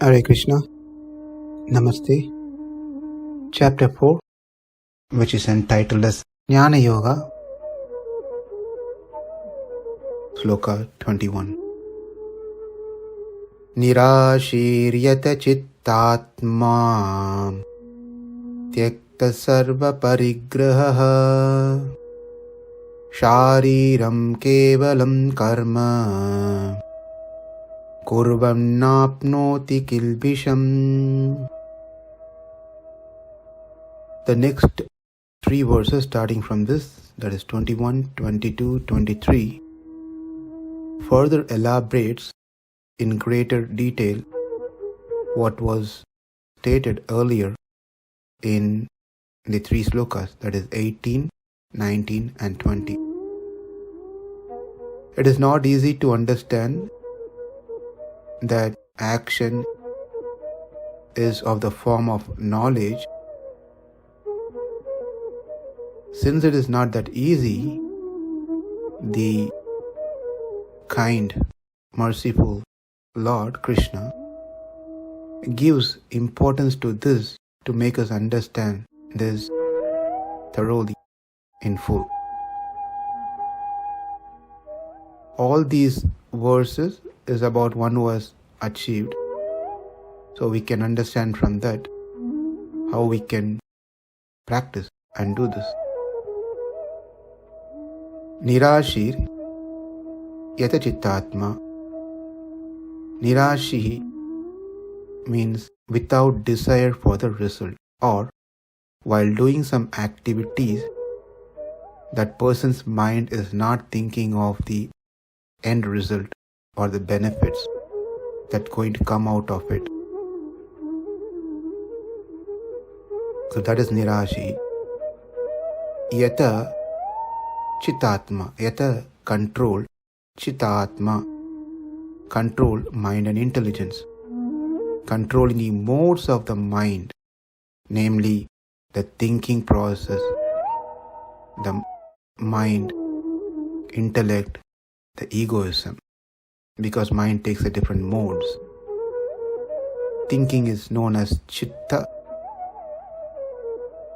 Hare Krishna, Namaste. Chapter 4, which is entitled as Jnana Yoga, Sloka 21. Nirashiryata chittatma tyakta sarva parigraha shariram kevalam karma kurvannapnoti kilbisham. The next three verses starting from this, that is 21, 22, 23, further elaborates in greater detail what was stated earlier in the three slokas, that is 18, 19 and 20. It is not easy to understand that action is of the form of knowledge. Since it is not that easy, the kind, merciful Lord Krishna gives importance to this to make us understand this thoroughly in full. All these verses is about one who has achieved, so we can understand from that how we can practice and do this. Nirashir yata chittatma. Nirashi means without desire for the result, or while doing some activities, that person's mind is not thinking of the end result or the benefits that going to come out of it. So that is Nirashi. Yata Chittatma. Yata control. Chittatma. Control mind and intelligence. Controlling the modes of the mind, namely the thinking process, the mind, intellect, the egoism, because mind takes the different modes. Thinking is known as chitta,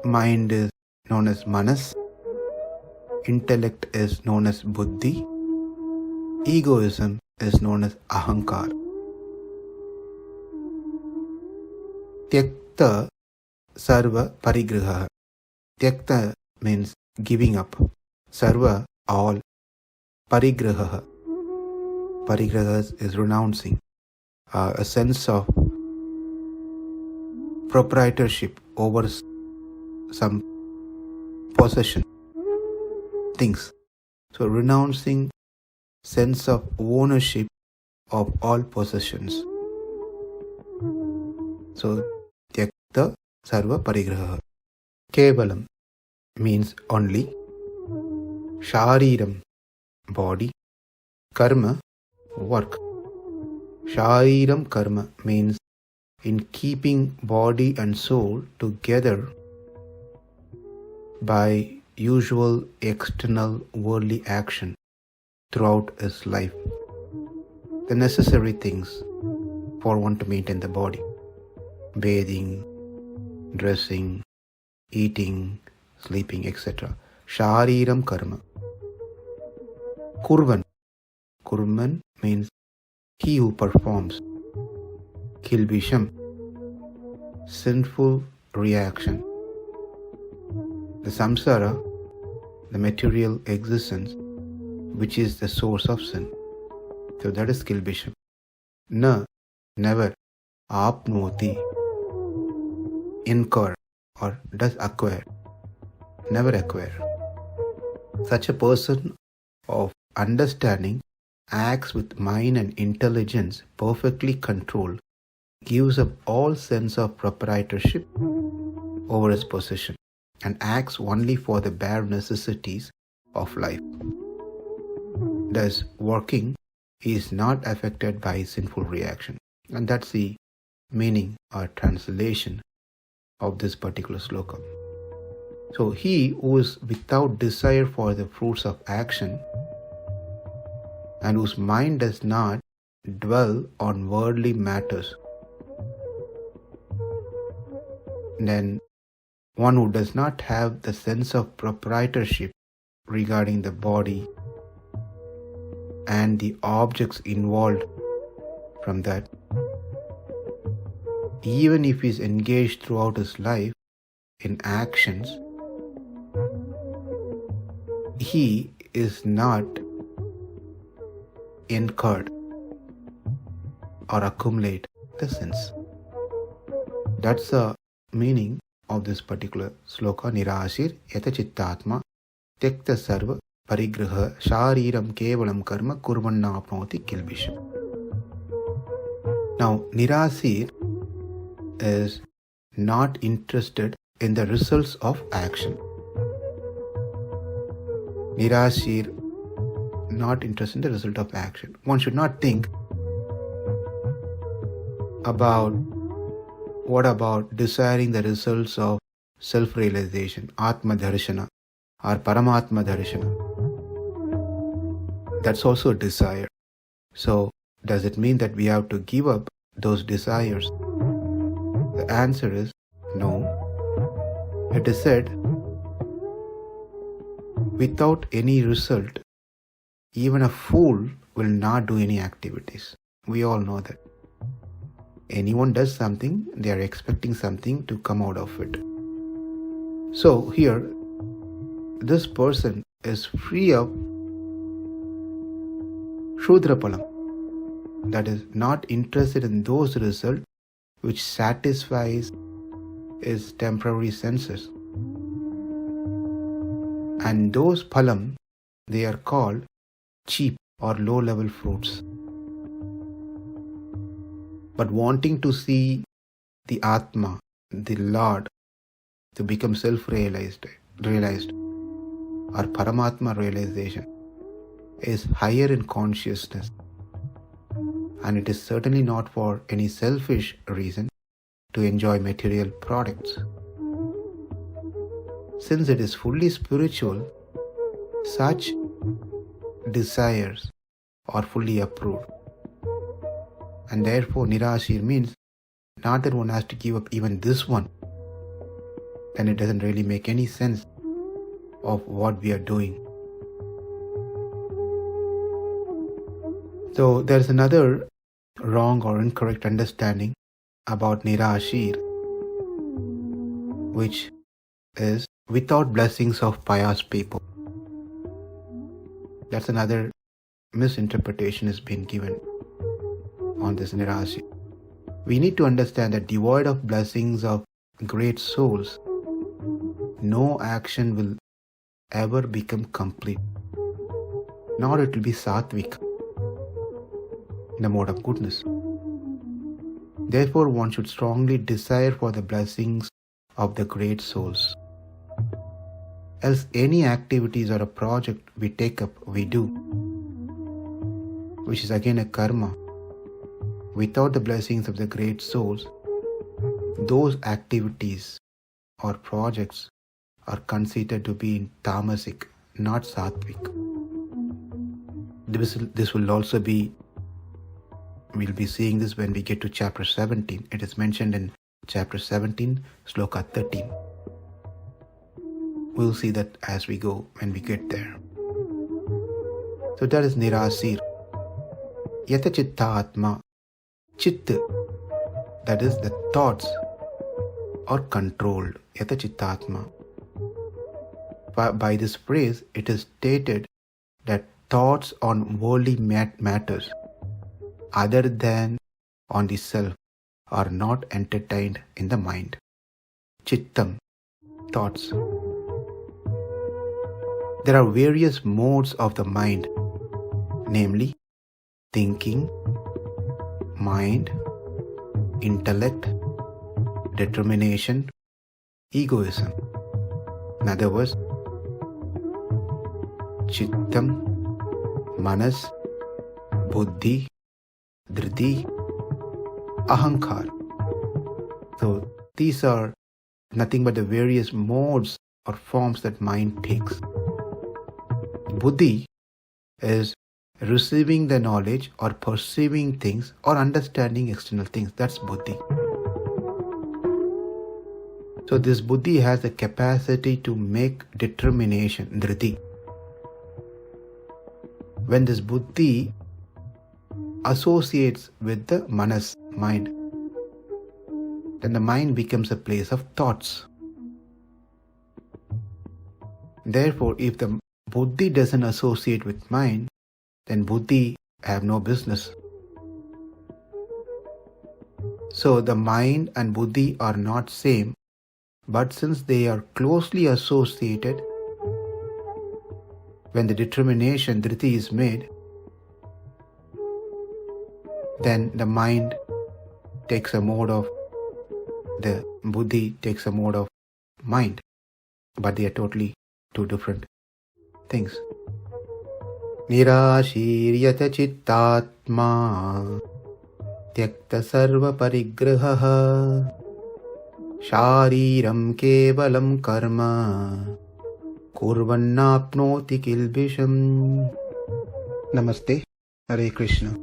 mind is known as manas, intellect is known as buddhi, egoism is known as ahankar. Tyakta sarva parigraha. Tyakta means giving up. Sarva, all. Parigraha. Parigraha is renouncing. A sense of proprietorship over some possession, things. So renouncing sense of ownership of all possessions. So tyakta sarva parigraha. Kevalam means only. Shariram, body. Karma, work. Shariram karma means in keeping body and soul together by usual external worldly action throughout his life. The necessary things for one to maintain the body: bathing, dressing, eating, sleeping, etc. Shariram karma. Kurvan. Kurvan means he who performs. Kilbisham, sinful reaction. The samsara, the material existence, which is the source of sin. So that is kilbisham. Na, never. Apnoti, incur or does acquire. Never acquire. Such a person of understanding acts with mind and intelligence perfectly controlled, gives up all sense of proprietorship over his possession, and acts only for the bare necessities of life. Thus, working is not affected by sinful reaction. And that's the meaning or translation of this particular sloka. So he who is without desire for the fruits of action and whose mind does not dwell on worldly matters then one who does not have the sense of proprietorship regarding the body and the objects involved from that, even if he is engaged throughout his life in actions, he is not incurred or accumulate the sins. That's the meaning of this particular sloka. Nirashir yata chittatma tyakta sarva parigraha shariram kevalam karma kurvannapnoti kilbisham. Now, Nirasir is not interested in the results of action. Nirashir, not interested in the result of action. One should not think about what about desiring the results of self-realization, Atma Dharshana or Paramatma Dharshana. That's also a desire. So, does it mean that we have to give up those desires? The answer is no. It is said, without any result, even a fool will not do any activities. We all know that. Anyone does something, they are expecting something to come out of it. So here, this person is free of Shudrapalam, that is not interested in those results which satisfies his temporary senses. And those phalam, they are called cheap or low-level fruits. But wanting to see the Atma, the Lord, to become self-realized, or Paramatma realization, is higher in consciousness. And it is certainly not for any selfish reason to enjoy material products. Since it is fully spiritual, such desires are fully approved. And therefore, Nirashir means not that one has to give up even this one. Then it doesn't really make any sense of what we are doing. So there's another wrong or incorrect understanding about Nirashir, which is without blessings of pious people. That's another misinterpretation has been given on this Nirashir. We need to understand that devoid of blessings of great souls, no action will ever become complete, nor it will be sattvic, in the mode of goodness. Therefore, one should strongly desire for the blessings of the great souls. Else any activities or a project we take up, we do, which is again a karma, without the blessings of the great souls, those activities or projects are considered to be tamasic, not sattvic. This will also be, we'll be seeing this when we get to chapter 17. It is mentioned in chapter 17, sloka 13. We'll see that as we go when we get there. So that is Nirasir. Yata chitta atma. Chit, that is the thoughts, are controlled. Yata chittatma. By this phrase, it is stated that thoughts on worldly matters other than on the self are not entertained in the mind. Chittam, thoughts. There are various modes of the mind, namely thinking, mind, intellect, determination, egoism. In other words, Chittam, Manas, Buddhi, Dhriti, Ahankar. So these are nothing but the various modes or forms that mind takes. Buddhi is receiving the knowledge or perceiving things or understanding external things. That's Buddhi. So this buddhi has the capacity to make determination, dhriti. When this buddhi associates with the manas, mind, then the mind becomes a place of thoughts. Therefore, if the buddhi doesn't associate with mind, then buddhi have no business. So the mind and buddhi are not same, but since they are closely associated, when the determination dhriti is made, then the mind takes a mode of, the buddhi takes a mode of mind, but they are totally two different things. Nirashiryata chittatma tyakta sarva parigraha shariram kevalam karma kurvannapnoti kilbisham. Namaste. Hare Krishna.